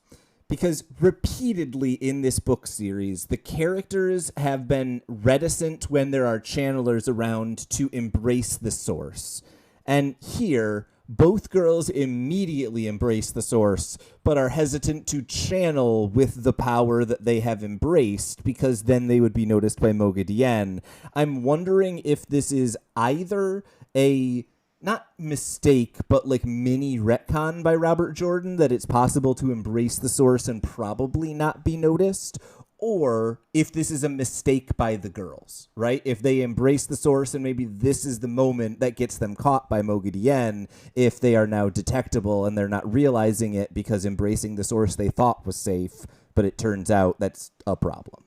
Because repeatedly in this book series, the characters have been reticent when there are channelers around to embrace the source. And here, both girls immediately embrace the source, but are hesitant to channel with the power that they have embraced, because then they would be noticed by Moghedien. I'm wondering if this is either a not mistake, but like mini retcon by Robert Jordan that it's possible to embrace the source and probably not be noticed, or if this is a mistake by the girls, right? If they embrace the source and maybe this is the moment that gets them caught by Moghedien, if they are now detectable and they're not realizing it because embracing the source they thought was safe, but it turns out that's a problem.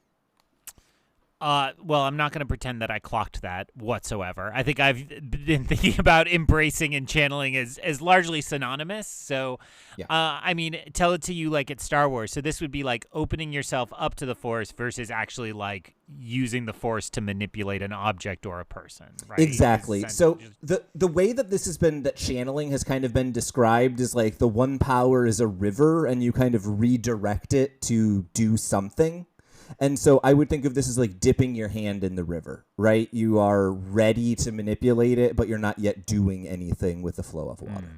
Well, I'm not going to pretend that I clocked that whatsoever. I think I've been thinking about embracing and channeling as largely synonymous. So, Yeah. I mean, tell it to you like it's Star Wars. So this would be like opening yourself up to the Force versus actually like using the Force to manipulate an object or a person, right? Exactly. So the way that this has been, that channeling has kind of been described is like the one power is a river and you kind of redirect it to do something. And so I would think of this as like dipping your hand in the river, right? You are ready to manipulate it, but you're not yet doing anything with the flow of water.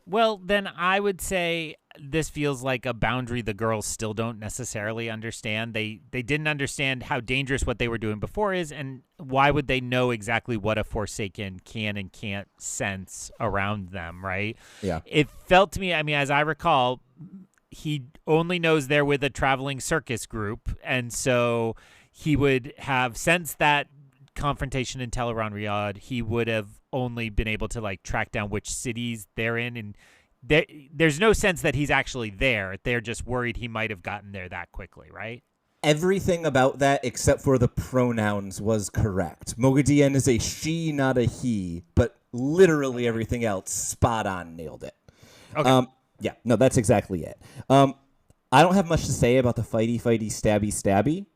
Well, then I would say this feels like a boundary the girls still don't necessarily understand. They didn't understand how dangerous what they were doing before is, and why would they know exactly what a Forsaken can and can't sense around them, right? Yeah. It felt to me, I mean, as I recall, he only knows they're with a traveling circus group, and so he would have sensed that confrontation in Teleron Riyadh. He would have only been able to like track down which cities they're in, and there's no sense that he's actually there. They're just worried he might have gotten there that quickly, right? Everything about that except for the pronouns was correct. Moghedien is a she, not a he, but literally everything else, spot on, nailed it. Okay. Yeah, no, that's exactly it. I don't have much to say about the fighty, stabby.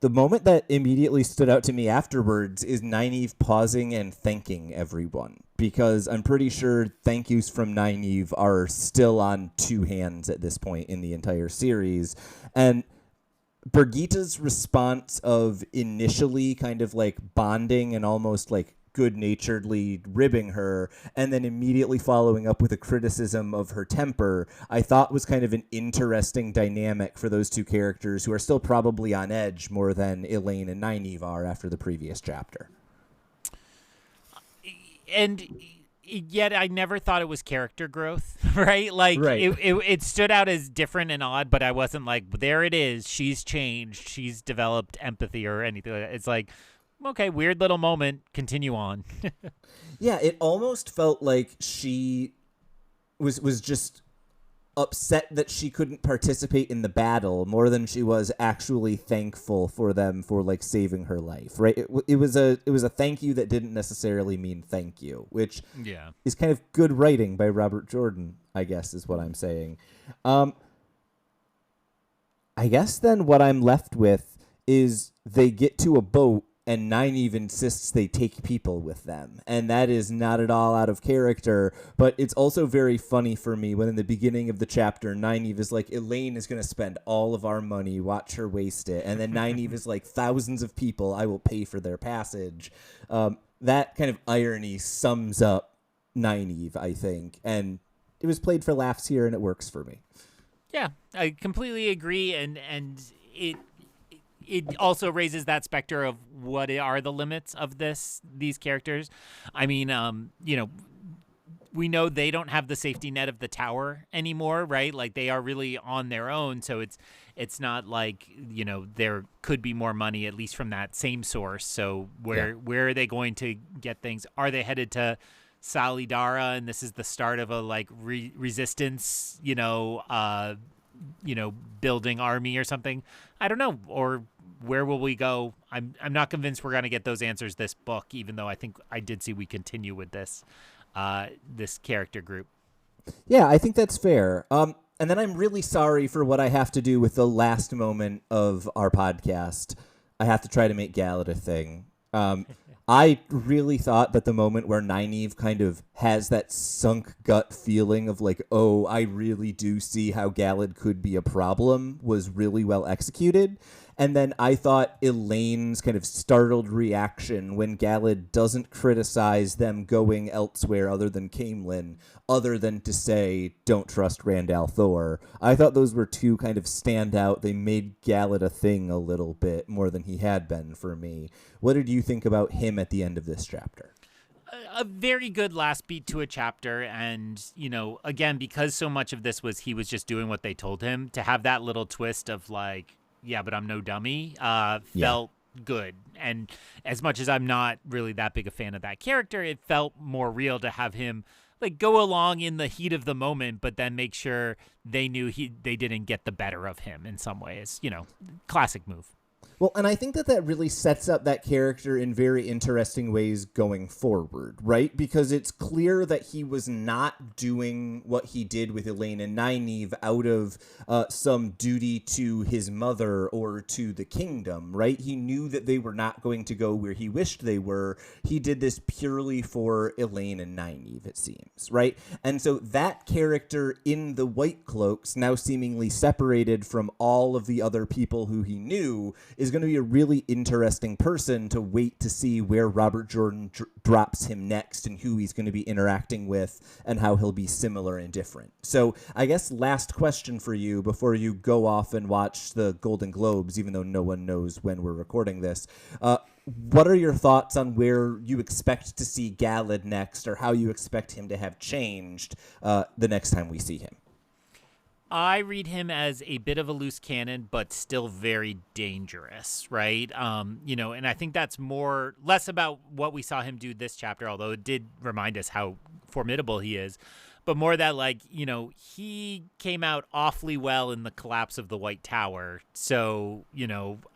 The moment that immediately stood out to me afterwards is Nynaeve pausing and thanking everyone, because I'm pretty sure thank yous from Nynaeve are still on two hands at this point in the entire series. And Birgitte's response of initially kind of like bonding and almost like good-naturedly ribbing her, and then immediately following up with a criticism of her temper, I thought was kind of an interesting dynamic for those two characters who are still probably on edge more than Elaine and Nynaeve are after the previous chapter. And yet I never thought it was character growth, right? Like, Right. It stood out as different and odd, but I wasn't like, there it is, she's changed, she's developed empathy or anything like that. It's like, okay, weird little moment, continue on. Yeah, it almost felt like she was just upset that she couldn't participate in the battle more than she was actually thankful for them for like saving her life, right? It was a thank you that didn't necessarily mean thank you, which is kind of good writing by Robert Jordan, I guess is what I'm saying. I guess then what I'm left with is they get to a boat and Nynaeve insists they take people with them. And that is not at all out of character, but it's also very funny for me when in the beginning of the chapter, Nynaeve is like, Elaine is going to spend all of our money, watch her waste it. And then Nynaeve is like, thousands of people, I will pay for their passage. That kind of irony sums up Nynaeve, I think. And it was played for laughs here, and it works for me. Yeah, I completely agree. And it also raises that specter of what are the limits of these characters. I mean, we know they don't have the safety net of the tower anymore, right? Like they are really on their own. So It's not like, there could be more money, at least from that same source. So where are they going to get things? Are they headed to Salidara, and this is the start of a resistance, building army or something? I don't know. Or where will we go? I'm not convinced we're going to get those answers this book, even though I think I did see we continue with this character group. Yeah, I think that's fair. And then I'm really sorry for what I have to do with the last moment of our podcast. I have to try to make Galad a thing. I really thought that the moment where Nynaeve kind of has that sunk gut feeling of like, oh, I really do see how Galad could be a problem was really well executed. And then I thought Elaine's kind of startled reaction when Galad doesn't criticize them going elsewhere other than Caemlyn, other than to say, don't trust Randall Thor. I thought those were two kind of standout. They made Galad a thing a little bit more than he had been for me. What did you think about him at the end of this chapter? A very good last beat to a chapter. And, again, because so much of this was he was just doing what they told him, to have that little twist of like, yeah, but I'm no dummy, felt good. And as much as I'm not really that big a fan of that character, it felt more real to have him like go along in the heat of the moment, but then make sure they knew they didn't get the better of him in some ways. Classic move. Well, and I think that really sets up that character in very interesting ways going forward, right? Because it's clear that he was not doing what he did with Elaine and Nynaeve out of some duty to his mother or to the kingdom, right? He knew that they were not going to go where he wished they were. He did this purely for Elaine and Nynaeve, it seems, right? And so that character in the White Cloaks, now seemingly separated from all of the other people who he knew, is going to be a really interesting person to wait to see where Robert Jordan drops him next and who he's going to be interacting with and how he'll be similar and different. So I guess last question for you before you go off and watch the Golden Globes, even though no one knows when we're recording this. What are your thoughts on where you expect to see Galad next, or how you expect him to have changed the next time we see him? I read him as a bit of a loose cannon, but still very dangerous, right? And I think that's less about what we saw him do this chapter, although it did remind us how formidable he is, but more that, he came out awfully well in the collapse of the White Tower. So,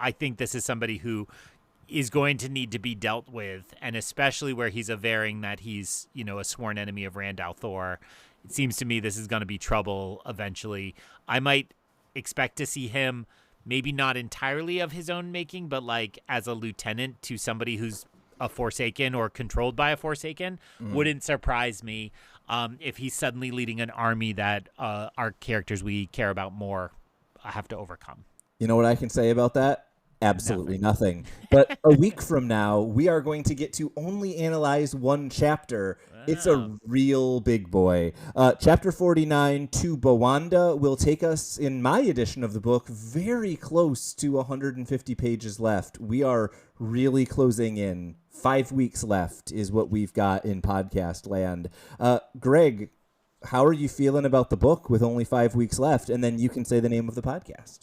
I think this is somebody who is going to need to be dealt with, and especially where he's averring that he's, a sworn enemy of Randall Thor. It seems to me this is going to be trouble eventually. I might expect to see him maybe not entirely of his own making, but as a lieutenant to somebody who's a Forsaken or controlled by a Forsaken. Wouldn't surprise me if he's suddenly leading an army that our characters we care about more have to overcome. You know what I can say about that? Absolutely nothing. But a week from now, we are going to get to only analyze one chapter. It's a real big boy. Chapter 49, To Bowanda, will take us, in my edition of the book, very close to 150 pages left. We are really closing in. 5 weeks left is what we've got in podcast land. Greg, how are you feeling about the book with only 5 weeks left? And then you can say the name of the podcast.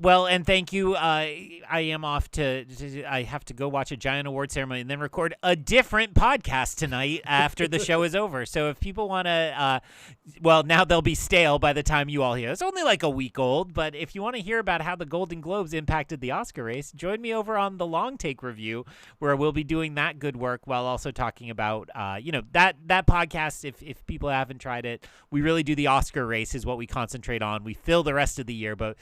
Well, and thank you. I am off I have to go watch a giant award ceremony and then record a different podcast tonight after the show is over. So if people want to, now they'll be stale by the time you all hear. It's only like a week old, but if you want to hear about how the Golden Globes impacted the Oscar race, join me over on the Long Take Review, where we'll be doing that good work while also talking about, that podcast. If people haven't tried it, we really do the Oscar race is what we concentrate on. We fill the rest of the year, but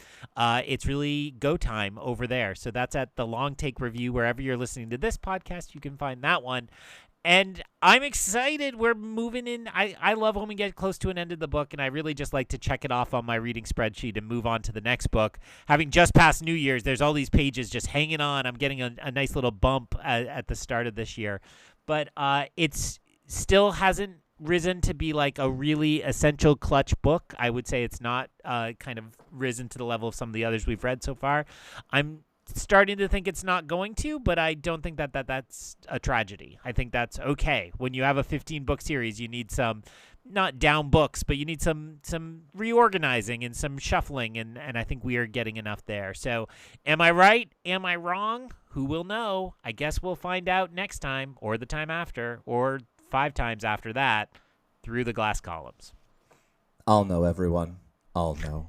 it's really go time over there. So that's at the Long Take Review. Wherever you're listening to this podcast, you can find that one. And I'm excited. We're moving in. I love when we get close to an end of the book, and I really just like to check it off on my reading spreadsheet and move on to the next book. Having just passed New Year's, there's all these pages just hanging on. I'm getting a nice little bump at the start of this year. But it's still hasn't risen to be like a really essential clutch book. I would say it's not kind of risen to the level of some of the others we've read so far. I'm starting to think it's not going to, but I don't think that's a tragedy. I think that's okay. When you have a 15-book series, you need some not down books, but you need some reorganizing and some shuffling, and I think we are getting enough there. So am I right? Am I wrong? Who will know? I guess we'll find out next time, or the time after, or 5 times after that, through the glass columns. I'll know, everyone. I'll know.